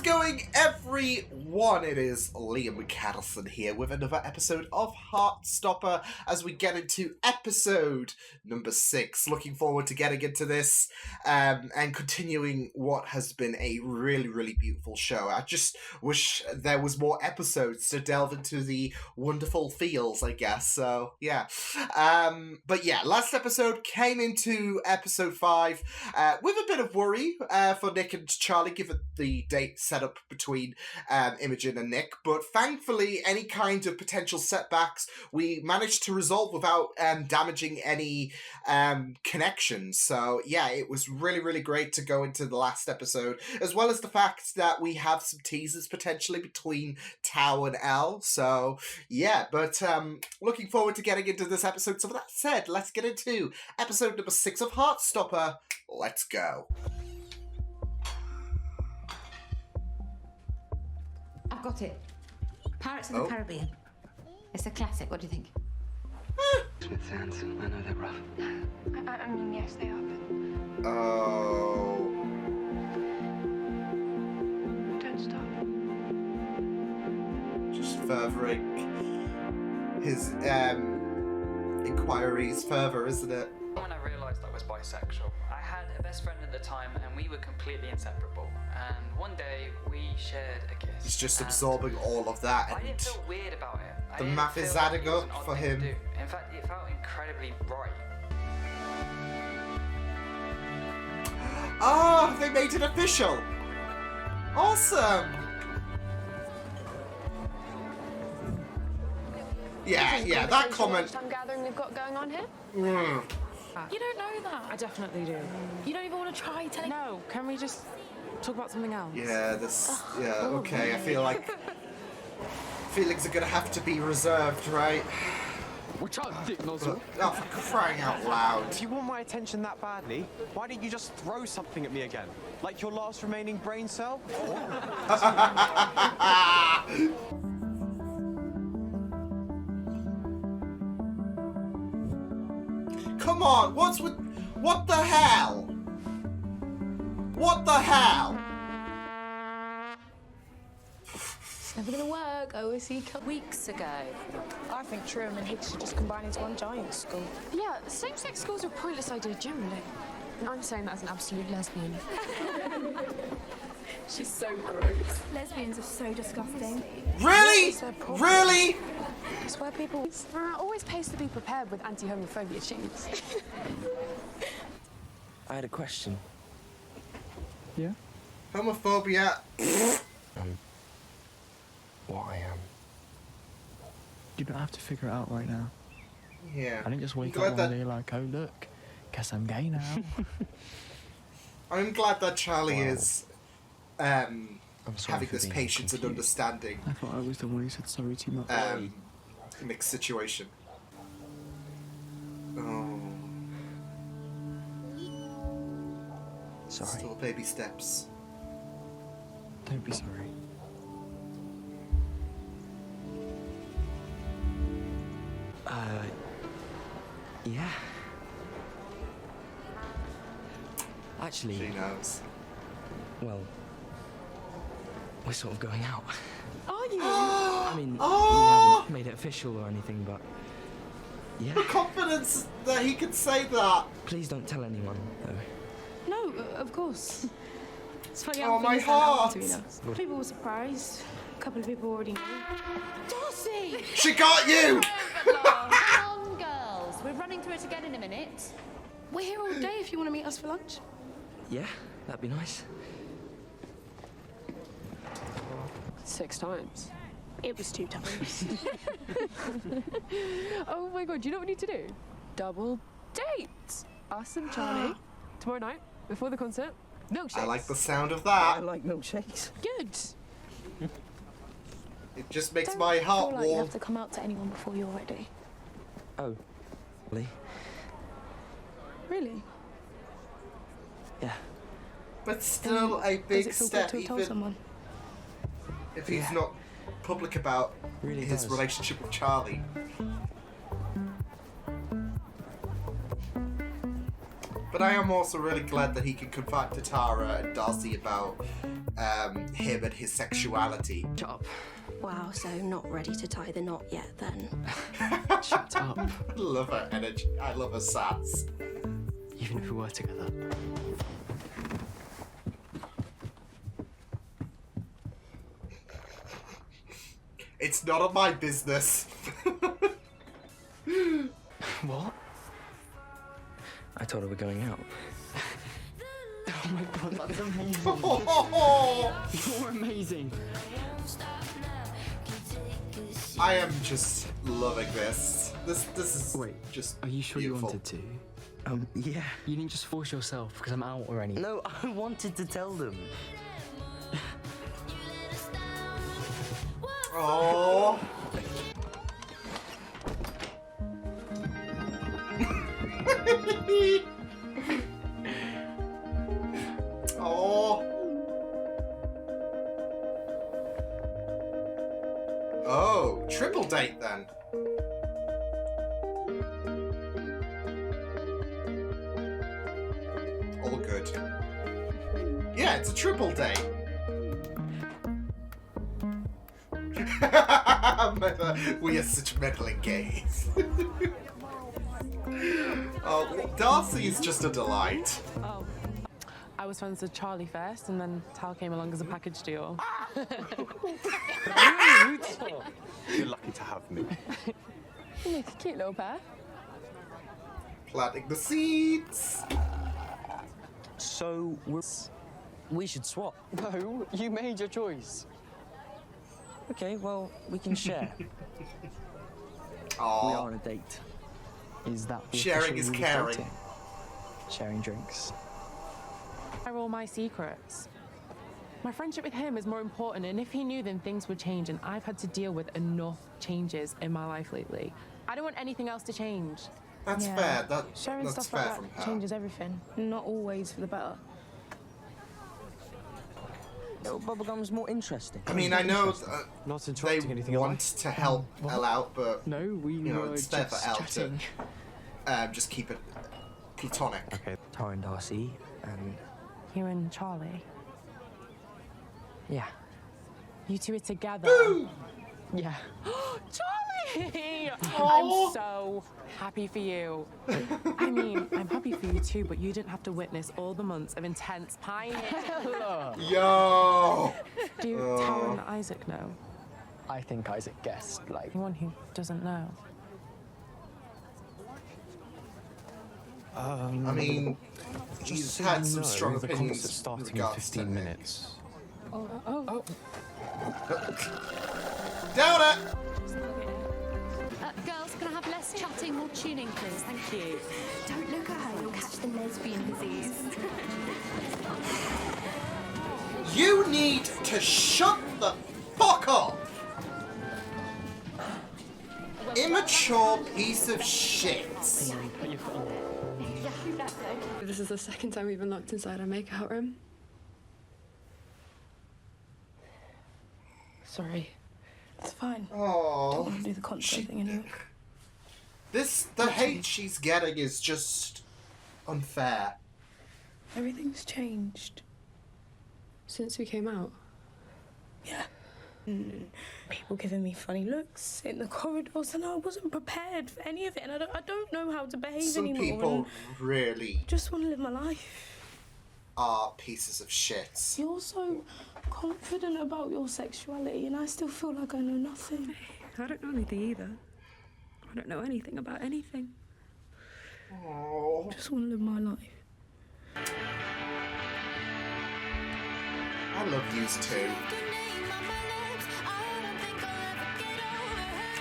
How's it going, everyone? It is Liam Catterson here with another episode of Heartstopper as we get into episode number 6. Looking forward to getting into this and continuing what has been a really beautiful show. I just wish there was more episodes to delve into the wonderful feels, I guess. So, yeah. But yeah, last episode came into episode 5 with a bit of worry for Nick and Charlie, given the date set up between Imogen and Nick, but thankfully any kind of potential setbacks we managed to resolve without damaging any connections. So yeah, it was really great to go into the last episode, as well as the fact that we have some teasers potentially between Tao and Elle. So yeah, but looking forward to getting into this episode. So with that said, let's get into episode number 6 of Heartstopper. Let's go. I've got it. Pirates of the Caribbean. It's a classic. What do you think? Smith Sands. I know they're rough. I mean, yes, they are, but... Oh. Don't stop. Just furthering his inquiries further, isn't it? When I realised I was bisexual, I had a best friend at the time and we were completely inseparable. And one day we shared a kiss. He's just absorbing all of that, I and didn't feel weird about it. the math is adding up for him. In fact, it felt incredibly right. Oh, they made it official! Awesome! Yeah, that comment. I'm gathering they've got going on here. Mm. You don't know that. I definitely do. You don't even want to try telling. No, can we just talk about something else? Yeah, okay, I feel like feelings are gonna have to be reserved, right? Which I did nozzle. Oh, for crying out loud. If you want my attention that badly, why don't you just throw something at me again? Like your last remaining brain cell? Come on, what the hell? What the hell? It's never gonna work. I always see weeks ago. I think Trim and Higgs should just combine into one giant school. Yeah, same-sex schools are a pointless idea generally. I'm saying that as an absolute lesbian. She's so gross. Lesbians are so disgusting. Really? Really? It's where people always pays to be prepared with anti-homophobia sheets. I had a question. Yeah? Homophobia. What I am. You don't have to figure it out right now. Yeah. I didn't just wake I'm up glad one day like, oh look, guess I'm gay now. I'm glad that Charlie is I'm sorry having for this being patience and confused. understanding I thought I was the one who said sorry too much. mixed situation. Oh. Sorry. Still baby steps. Don't be sorry. Yeah. Actually, She knows. well, we're sort of going out. Are you? I mean, Oh! we haven't made it official or anything, but yeah. The confidence that he could say that. Please don't tell anyone, though. No, of course. It's funny Oh, how my things turn out heart. between us. People were surprised. A couple of people already knew. Darcy! She got you! Come on, girls. We're running through it again in a minute. We're here all day if you want to meet us for lunch. Yeah, that'd be nice. 6 times. It was 2 times. Oh my god, do you know what we need to do? Double date! Us and Charlie. Tomorrow night, before the concert. Milkshakes. I like the sound of that. like milkshakes. Good. It just makes Don't my heart feel like you warm. have to come out to anyone before you're ready. Oh, Lee? Really? Yeah. But still a Does big it feel good step, to have told even someone? if he's Yeah. not public about Really his does. relationship with Charlie. But I am also really glad that he can confide to Tara and Darcy about him and his sexuality. Shut up. Wow, so not ready to tie the knot yet then. Shut up. I love her energy. I love her sass. Even if we were together. It's none of my business. What? I told her we're going out. Oh my god, that's amazing. You're amazing. I am just loving this. This is Wait, are you sure beautiful. you wanted to? Yeah. You didn't just force yourself because I'm out or anything. No, I wanted to tell them. Oh. Oh. Oh, triple date then. All good. Yeah, it's a triple date. We are such meddling gays. Oh, Darcy is just a delight. Oh. I was friends with Charlie first, and then Tal came along as a package deal. You're lucky to have me. You make a cute little pair. Planting the seeds. So we should swap. No, you made your choice. Okay, well, we can share. We Aww. are on a date. Is that the Sharing official is rule of caring. dating? Sharing drinks. They're all my secrets. My friendship with him is more important, and if he knew, then things would change, and I've had to deal with enough changes in my life lately. I don't want anything else to change. That's Yeah. fair. Sharing That's stuff fair like from that her. changes everything. Not always for the better. Little bubblegum's more interesting. I mean, I know Not they interrupting anything, am I? want to help Elle out, but No, we you know, were it's there for just Elle chatting. to just keep it platonic. Okay. Tara and Darcy, and You and Charlie. yeah. You two are together. Yeah. Charlie! Aw. I'm so happy for you. I mean, I'm happy for you too, but you didn't have to witness all the months of intense pining. Yo! Do Tara and Isaac know? I think Isaac guessed, like... Anyone who doesn't know? I mean, he's had some strong the opinions concert's starting in regards 15 to minutes. Down it! Girls, can I have less chatting, more tuning, please? Thank you. Don't look at her, you'll catch the lesbian disease. You need to shut the fuck up! Immature piece of shit. This is the second time we've been locked inside our makeout room. Sorry. It's fine. Don't Oh, want to do the concert thing anyway. the hate she's getting is just unfair. Everything's changed. Since we came out. Yeah. People giving me funny looks in the corridors, and I wasn't prepared for any of it, and I don't know how to behave Some anymore. people and really just want to live my life. are pieces of shit. You're so confident about your sexuality, and I still feel like I know nothing. I don't know anything either. I don't know anything about anything. Oh. I just want to live my life. I love yous too.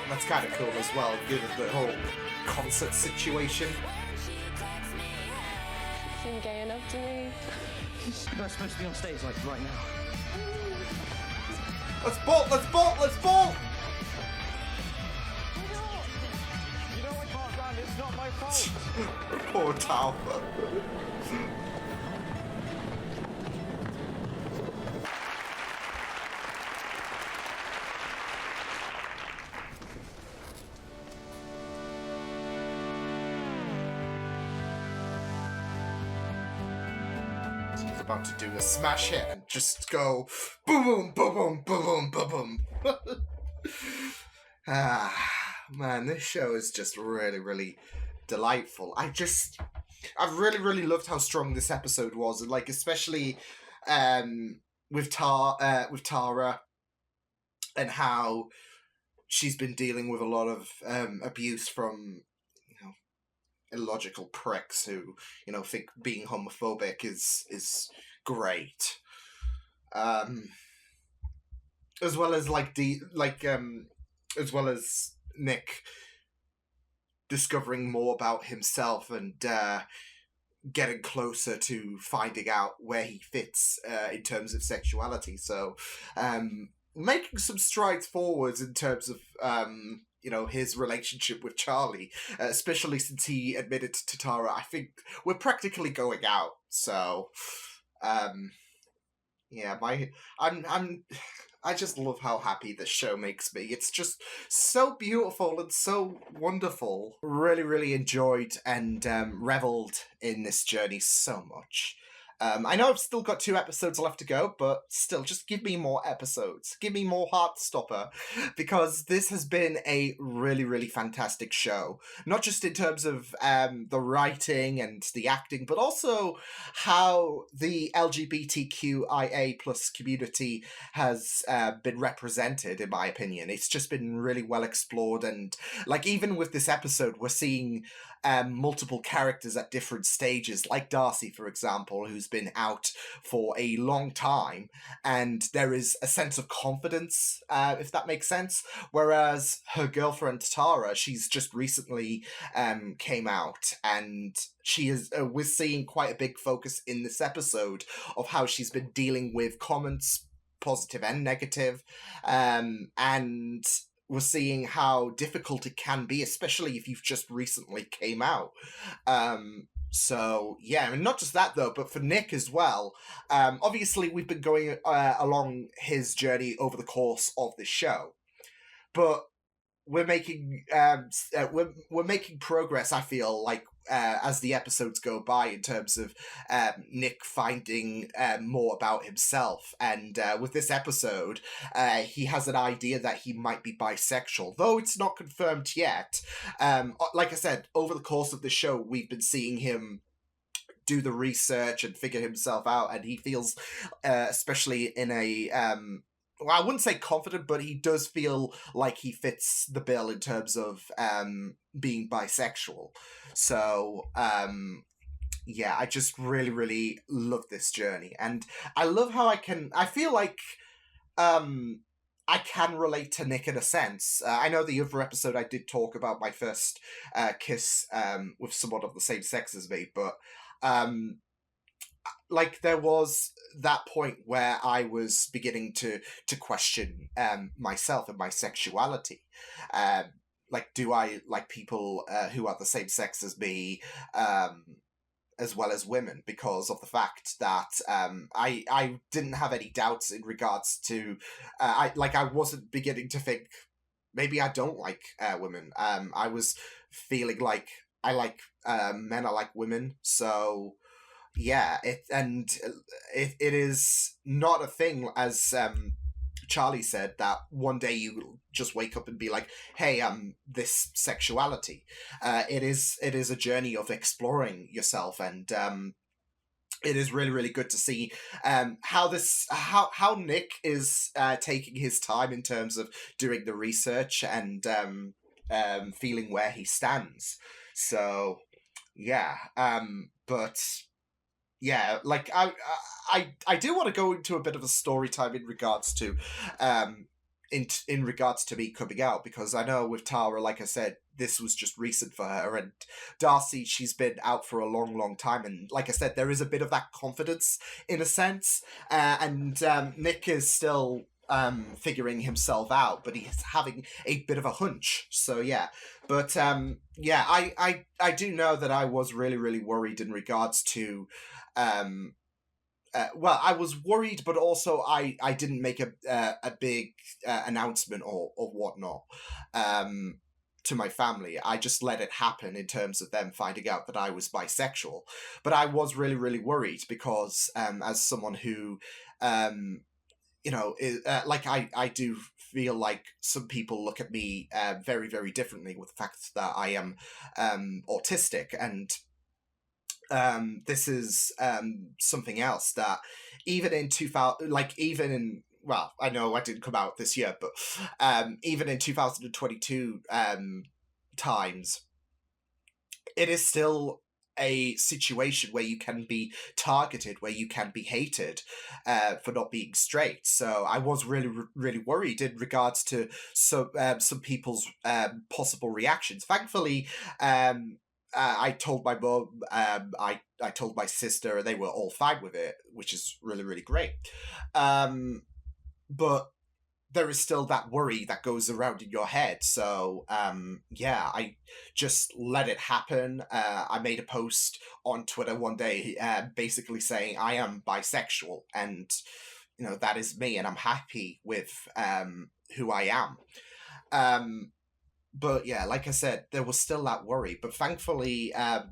That's kind of cool as well, given the whole concert situation. Seem gay enough to me. You're not supposed to be on stage like right now. Let's bolt! Let's bolt! Let's bolt! You know I can't run, it's not my fault. Poor Tal. about to do a smash hit and just go boom, boom, boom, boom, boom, boom, boom. Man, this show is just really, really delightful. I've really, really loved how strong this episode was, and like especially with Tara and how she's been dealing with a lot of abuse from illogical pricks who think being homophobic is great, as well as as well as Nick discovering more about himself and getting closer to finding out where he fits in terms of sexuality. So making some strides forwards in terms of his relationship with Charlie, especially since he admitted to Tara, I think we're practically going out. So I just love how happy this show makes me. It's just so beautiful and so wonderful. Really, really enjoyed and reveled in this journey so much. I know I've still got 2 episodes left to go, but still, just give me more episodes. Give me more Heartstopper, because this has been a really, really fantastic show. Not just in terms of the writing and the acting, but also how the LGBTQIA plus community has been represented, in my opinion. It's just been really well explored, and like even with this episode, we're seeing multiple characters at different stages, like Darcy, for example, who's been out for a long time, and there is a sense of confidence, if that makes sense, whereas her girlfriend Tara, she's just recently came out, and we're seeing quite a big focus in this episode of how she's been dealing with comments, positive and negative, and we're seeing how difficult it can be, especially if you've just recently came out. So, yeah, and not just that, though, but for Nick as well. Obviously, we've been going along his journey over the course of the show. But we're making we're making progress, I feel like, as the episodes go by, in terms of Nick finding more about himself. And with this episode, he has an idea that he might be bisexual, though it's not confirmed yet. Like I said, over the course of the show, we've been seeing him do the research and figure himself out, and he feels, especially in a well, I wouldn't say confident, but he does feel like he fits the bill in terms of being bisexual. So, yeah, I just really, really love this journey. And I love how I feel like I can relate to Nick in a sense. I know the other episode I did talk about my first kiss with someone of the same sex as me, but like there was that point where I was beginning to question myself and my sexuality. Like, do I like people who are the same sex as me, as well as women, because of the fact that I didn't have any doubts in regards to I wasn't beginning to think maybe I don't like women. I was feeling like I like men, I like women, so. Yeah, it is not a thing, as Charlie said, that one day you just wake up and be like, hey, this sexuality. It is a journey of exploring yourself, and it is really, really good to see how Nick is taking his time in terms of doing the research and feeling where he stands. So yeah, but yeah, like I do want to go into a bit of a story time in regards to in regards to me coming out, because I know with Tara, like I said, this was just recent for her, and Darcy, she's been out for a long, long time, and like I said, there is a bit of that confidence in a sense, and Nick is still figuring himself out, but he's having a bit of a hunch. So yeah, but yeah, I do know that I was really, really worried in regards to well, I was worried, but also I didn't make a big announcement or whatnot to my family. I just let it happen in terms of them finding out that I was bisexual. But I was really, really worried because as someone who, like I do feel like some people look at me very, very differently with the fact that I am autistic. And this is something else that even in 2000, well, I know I didn't come out this year, but even in 2022 times, it is still a situation where you can be targeted, where you can be hated for not being straight. So I was really, really worried in regards to some people's possible reactions. Thankfully, I told my mum, I told my sister, they were all fine with it, which is really, really great. But there is still that worry that goes around in your head. So, I just let it happen. I made a post on Twitter one day basically saying I am bisexual and, that is me and I'm happy with who I am. But yeah, like I said, there was still that worry. But thankfully, I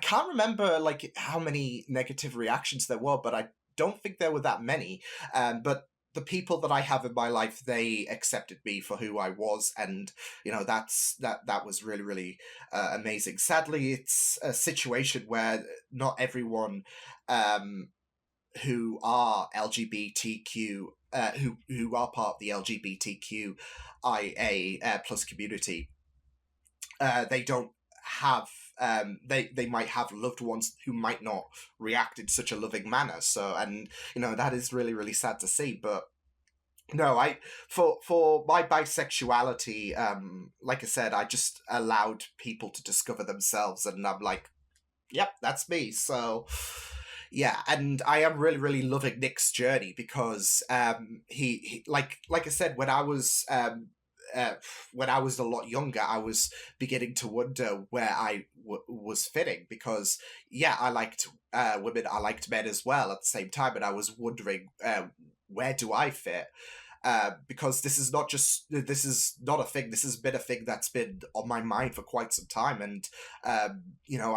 can't remember how many negative reactions there were, but I don't think there were that many. But the people that I have in my life, they accepted me for who I was, and that was really, really amazing. Sadly, it's a situation where not everyone who are LGBTQ who are part of the LGBTQIA plus community, they don't have they might have loved ones who might not react in such a loving manner. So, and that is really, really sad to see. But no, for my bisexuality, like I said, I just allowed people to discover themselves, and I'm like, yep, that's me. So yeah, and I am really, really loving Nick's journey because he like I said, when I was a lot younger, I was beginning to wonder where I was fitting because, yeah, I liked women, I liked men as well at the same time, and I was wondering where do I fit? Because this is not a thing. This has been a thing that's been on my mind for quite some time, and I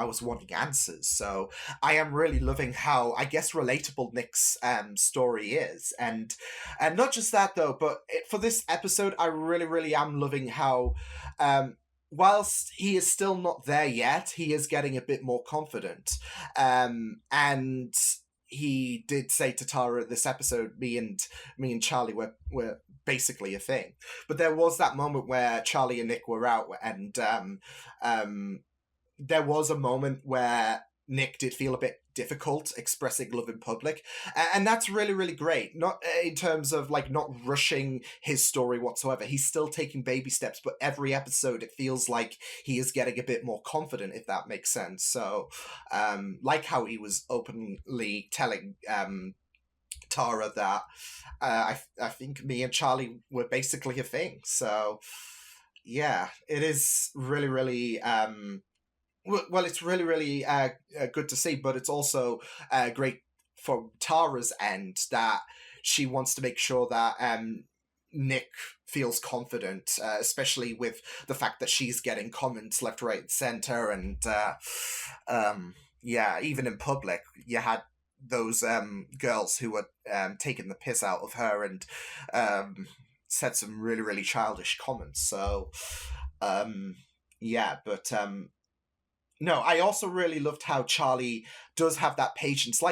was wanting answers. So I am really loving how, I guess, relatable Nick's story is, and not just that though, but for this episode, I really, really am loving how, whilst he is still not there yet, he is getting a bit more confident, and he did say to Tara this episode, me and Charlie were basically a thing. But there was that moment where Charlie and Nick were out, and there was a moment where Nick did feel a bit difficult expressing love in public, and that's really, really great. Not in terms of not rushing his story whatsoever. He's still taking baby steps, but every episode it feels like he is getting a bit more confident, if that makes sense. So like how he was openly telling Tara that I think me and Charlie were basically a thing. So yeah, it is really, really well, it's really, really good to see, but it's also great from Tara's end that she wants to make sure that Nick feels confident, especially with the fact that she's getting comments left, right, and center, and even in public, you had those girls who were taking the piss out of her and said some really, really childish comments. So no, I also really loved how Charlie does have that patience.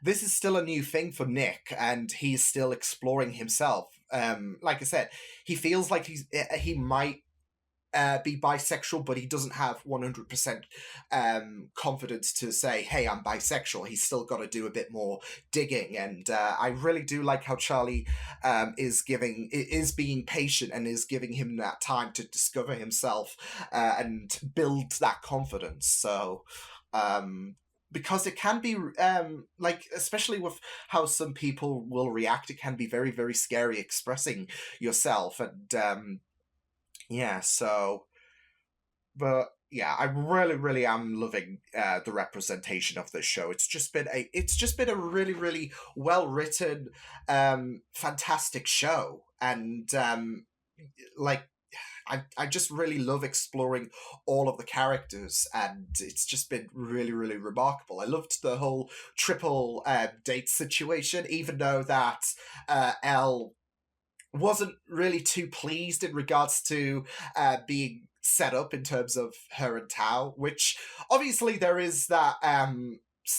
This is still a new thing for Nick, and he's still exploring himself. Like I said, he feels like he might be bisexual, but he doesn't have 100% confidence to say, hey, I'm bisexual. He's still got to do a bit more digging, and I really do like how Charlie is being patient and is giving him that time to discover himself and build that confidence. So because it can be especially with how some people will react, it can be very, very scary expressing yourself, and I really, really am loving the representation of this show. It's just been a really, really well written, fantastic show, and I just really love exploring all of the characters, and it's just been really, really remarkable. I loved the whole triple date situation, even though that Elle wasn't really too pleased in regards to being set up in terms of her and Tao, which obviously there is that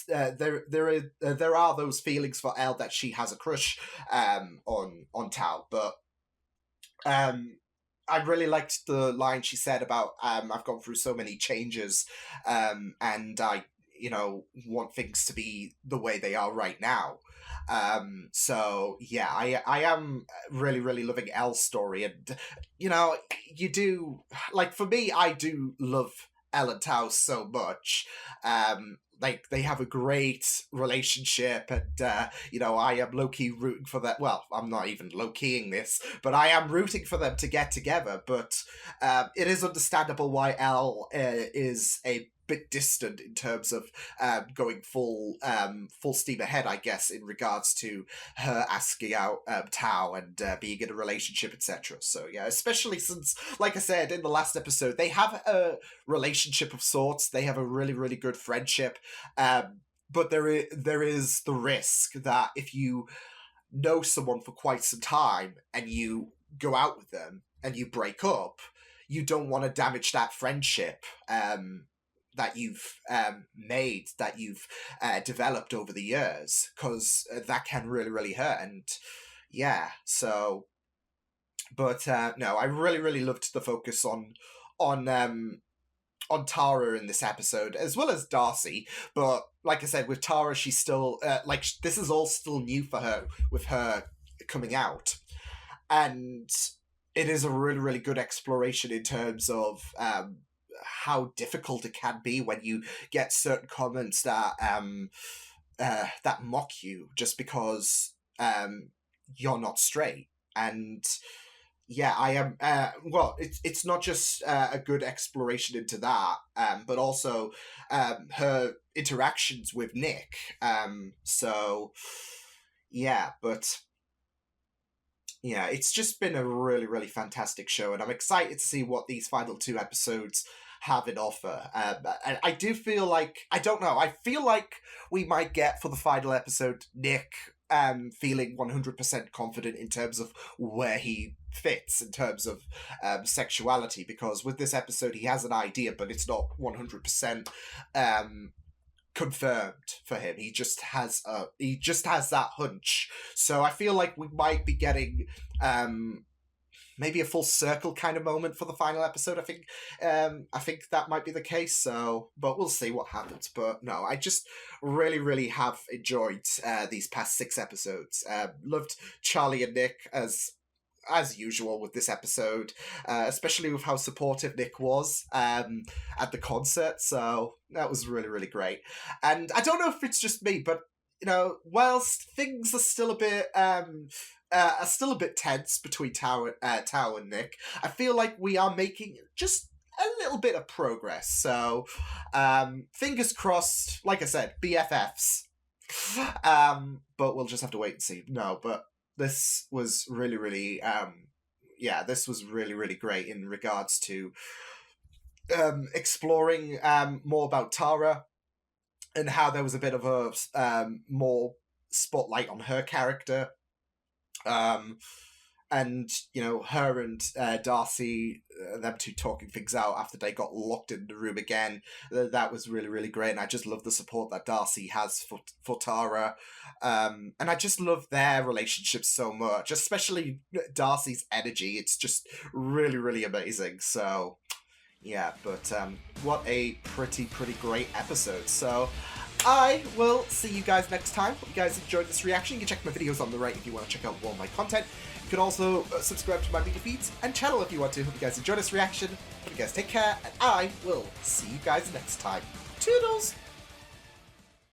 there are those feelings for Elle that she has a crush on Tao, but I really liked the line she said about I've gone through so many changes and I want things to be the way they are right now. So yeah, I am really, really loving Elle's story, and you do, like, for me, I do love Elle and Tao so much. Like, they have a great relationship, and I am low-key rooting for that. Well, I'm not even low-keying this, but I am rooting for them to get together. But it is understandable why Elle is a bit distant in terms of going full steam ahead, I guess, in regards to her asking out Tao and being in a relationship, etc. So yeah, especially since, like I said in the last episode, they have a relationship of sorts. They have a really, really good friendship, but there is the risk that if you know someone for quite some time and you go out with them and you break up, you don't want to damage that friendship that you've made, that you've developed over the years, because that can really, really hurt. And yeah, so, but no, I really, really loved the focus on Tara in this episode, as well as Darcy. But like I said, with Tara, she's still this is all still new for her, with her coming out, and it is a really, really good exploration in terms of how difficult it can be when you get certain comments that that mock you just because you're not straight. And yeah, I am well, it's not just a good exploration into that, but also her interactions with Nick. So yeah, but yeah, it's just been a really, really fantastic show, and I'm excited to see what these final 2 episodes have in offer. And I do feel like, I don't know, I feel like we might get, for the final episode, Nick feeling 100% confident in terms of where he fits in terms of sexuality, because with this episode he has an idea, but it's not 100% confirmed for him. He just has that hunch. So I feel like we might be getting maybe a full circle kind of moment for the final episode. I think that might be the case. So, but we'll see what happens. But no, I just really, really have enjoyed these past 6 episodes. Loved Charlie and Nick as usual with this episode, especially with how supportive Nick was at the concert. So that was really, really great. And I don't know if it's just me, but whilst things are still a bit tense between Tao and Nick, I feel like we are making just a little bit of progress. So fingers crossed. Like I said, BFFs. But we'll just have to wait and see. No, but this was really, really this was really, really great in regards to exploring more about Tara, and how there was a bit of a more spotlight on her character. And her and Darcy, them two talking things out after they got locked in the room again, that was really, really great. And I just love the support that Darcy has for Tara, and I just love their relationship so much, especially Darcy's energy. It's just really, really amazing. So yeah, but what a pretty great episode. So I will see you guys next time. Hope you guys enjoyed this reaction. You can check my videos on the right if you want to check out more of my content. You can also subscribe to my media feeds and channel if you want to. Hope you guys enjoyed this reaction. Hope you guys take care, and I will see you guys next time. Toodles!